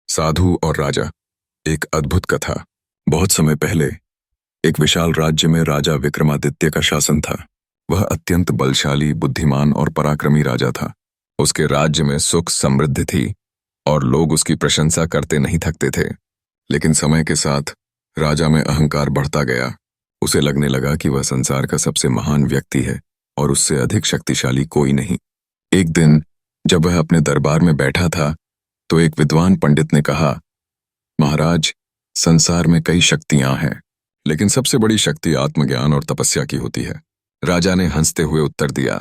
साधु और राजा। एक अद्भुत कथा। बहुत समय पहले एक विशाल राज्य में राजा विक्रमादित्य का शासन था। वह अत्यंत बलशाली, बुद्धिमान और पराक्रमी राजा था। उसके राज्य में सुख समृद्धि थी और लोग उसकी प्रशंसा करते नहीं थकते थे। लेकिन समय के साथ राजा में अहंकार बढ़ता गया। उसे लगने लगा कि वह संसार का सबसे महान व्यक्ति है और उससे अधिक शक्तिशाली कोई नहीं। एक दिन जब वह अपने दरबार में बैठा था तो एक विद्वान पंडित ने कहा, महाराज, संसार में कई शक्तियां हैं, लेकिन सबसे बड़ी शक्ति आत्मज्ञान और तपस्या की होती है। राजा ने हंसते हुए उत्तर दिया,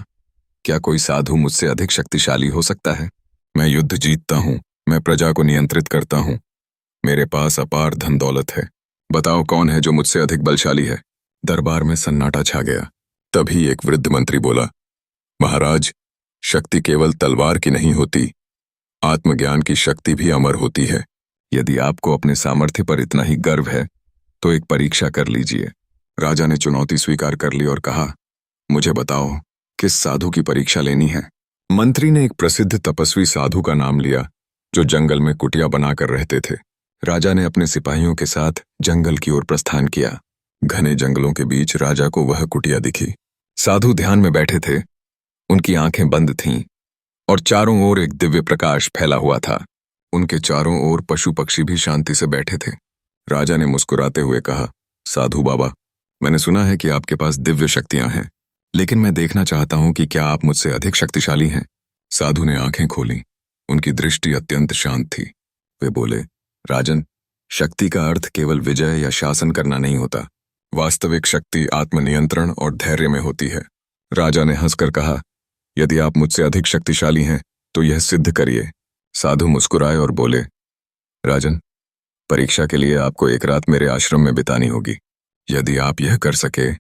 क्या कोई साधु मुझसे अधिक शक्तिशाली हो सकता है? मैं युद्ध जीतता हूँ, मैं प्रजा को नियंत्रित करता हूँ, मेरे पास अपार धन दौलत है। बताओ कौन है जो मुझसे अधिक बलशाली है? दरबार में सन्नाटा छा गया। तभी एक वृद्ध मंत्री बोला, महाराज, शक्ति केवल तलवार की नहीं होती, आत्मज्ञान की शक्ति भी अमर होती है। यदि आपको अपने सामर्थ्य पर इतना ही गर्व है तो एक परीक्षा कर लीजिए। राजा ने चुनौती स्वीकार कर ली और कहा, मुझे बताओ किस साधु की परीक्षा लेनी है? मंत्री ने एक प्रसिद्ध तपस्वी साधु का नाम लिया जो जंगल में कुटिया बनाकर रहते थे। राजा ने अपने सिपाहियों के साथ जंगल की ओर प्रस्थान किया। घने जंगलों के बीच राजा को वह कुटिया दिखी। साधु ध्यान में बैठे थे। उनकी आंखें बंद थीं और चारों ओर एक दिव्य प्रकाश फैला हुआ था। उनके चारों ओर पशु पक्षी भी शांति से बैठे थे। राजा ने मुस्कुराते हुए कहा, साधु बाबा, मैंने सुना है कि आपके पास दिव्य शक्तियां हैं, लेकिन मैं देखना चाहता हूं कि क्या आप मुझसे अधिक शक्तिशाली हैं? साधु ने आंखें खोलीं। उनकी दृष्टि अत्यंत शांत थी। वे बोले, राजन, शक्ति का अर्थ केवल विजय या शासन करना नहीं होता। वास्तविक शक्ति आत्मनियंत्रण और धैर्य में होती है। राजा ने हंसकर कहा, यदि आप मुझसे अधिक शक्तिशाली हैं तो यह सिद्ध करिए। साधु मुस्कुराए और बोले, राजन, परीक्षा के लिए आपको एक रात मेरे आश्रम में बितानी होगी। यदि आप यह कर सके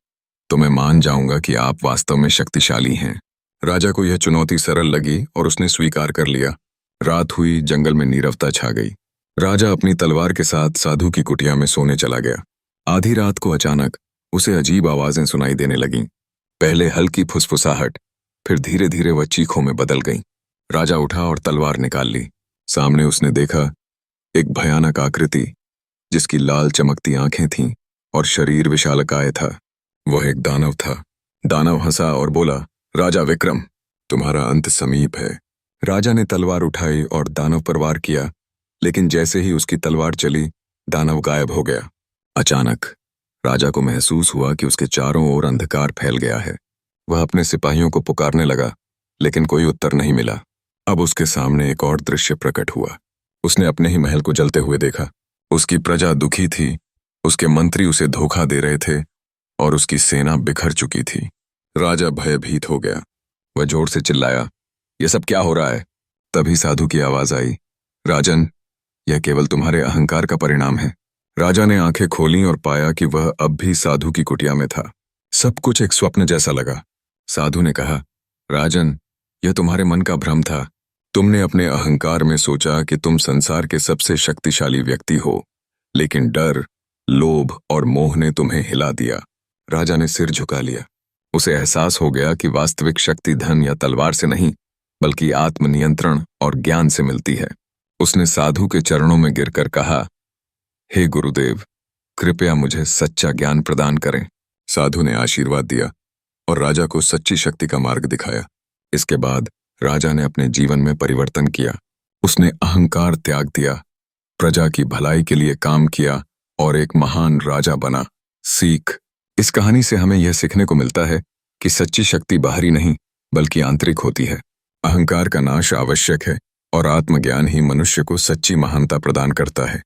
तो मैं मान जाऊंगा कि आप वास्तव में शक्तिशाली हैं। राजा को यह चुनौती सरल लगी और उसने स्वीकार कर लिया। रात हुई, जंगल में नीरवता छा गई। राजा अपनी तलवार के साथ साधु की कुटिया में सोने चला गया। आधी रात को अचानक उसे अजीब आवाजें सुनाई देने लगीं। पहले हल्की फुसफुसाहट, फिर धीरे धीरे वह चीखों में बदल गईं। राजा उठा और तलवार निकाल ली। सामने उसने देखा एक भयानक आकृति जिसकी लाल चमकती आंखें थीं और शरीर विशालकाय था। वह एक दानव था। दानव हंसा और बोला, राजा विक्रम, तुम्हारा अंत समीप है। राजा ने तलवार उठाई और दानव पर वार किया, लेकिन जैसे ही उसकी तलवार चली, दानव गायब हो गया। अचानक राजा को महसूस हुआ कि उसके चारों ओर अंधकार फैल गया है। वह अपने सिपाहियों को पुकारने लगा, लेकिन कोई उत्तर नहीं मिला। अब उसके सामने एक और दृश्य प्रकट हुआ। उसने अपने ही महल को जलते हुए देखा। उसकी प्रजा दुखी थी, उसके मंत्री उसे धोखा दे रहे थे और उसकी सेना बिखर चुकी थी। राजा भयभीत हो गया। वह जोर से चिल्लाया, यह सब क्या हो रहा है? तभी साधु की आवाज आई, राजन, यह केवल तुम्हारे अहंकार का परिणाम है। राजा ने आंखें खोलीं और पाया कि वह अब भी साधु की कुटिया में था। सब कुछ एक स्वप्न जैसा लगा। साधु ने कहा, राजन, यह तुम्हारे मन का भ्रम था। तुमने अपने अहंकार में सोचा कि तुम संसार के सबसे शक्तिशाली व्यक्ति हो, लेकिन डर, लोभ और मोह ने तुम्हें हिला दिया। राजा ने सिर झुका लिया। उसे एहसास हो गया कि वास्तविक शक्ति धन या तलवार से नहीं, बल्कि आत्मनियंत्रण और ज्ञान से मिलती है। उसने साधु के चरणों में गिरकर कहा, हे गुरुदेव, कृपया मुझे सच्चा ज्ञान प्रदान करें। साधु ने आशीर्वाद दिया और राजा को सच्ची शक्ति का मार्ग दिखाया। इसके बाद राजा ने अपने जीवन में परिवर्तन किया। उसने अहंकार त्याग दिया, प्रजा की भलाई के लिए काम किया और एक महान राजा बना। सीख, इस कहानी से हमें यह सीखने को मिलता है कि सच्ची शक्ति बाहरी नहीं बल्कि आंतरिक होती है। अहंकार का नाश आवश्यक है और आत्मज्ञान ही मनुष्य को सच्ची महानता प्रदान करता है।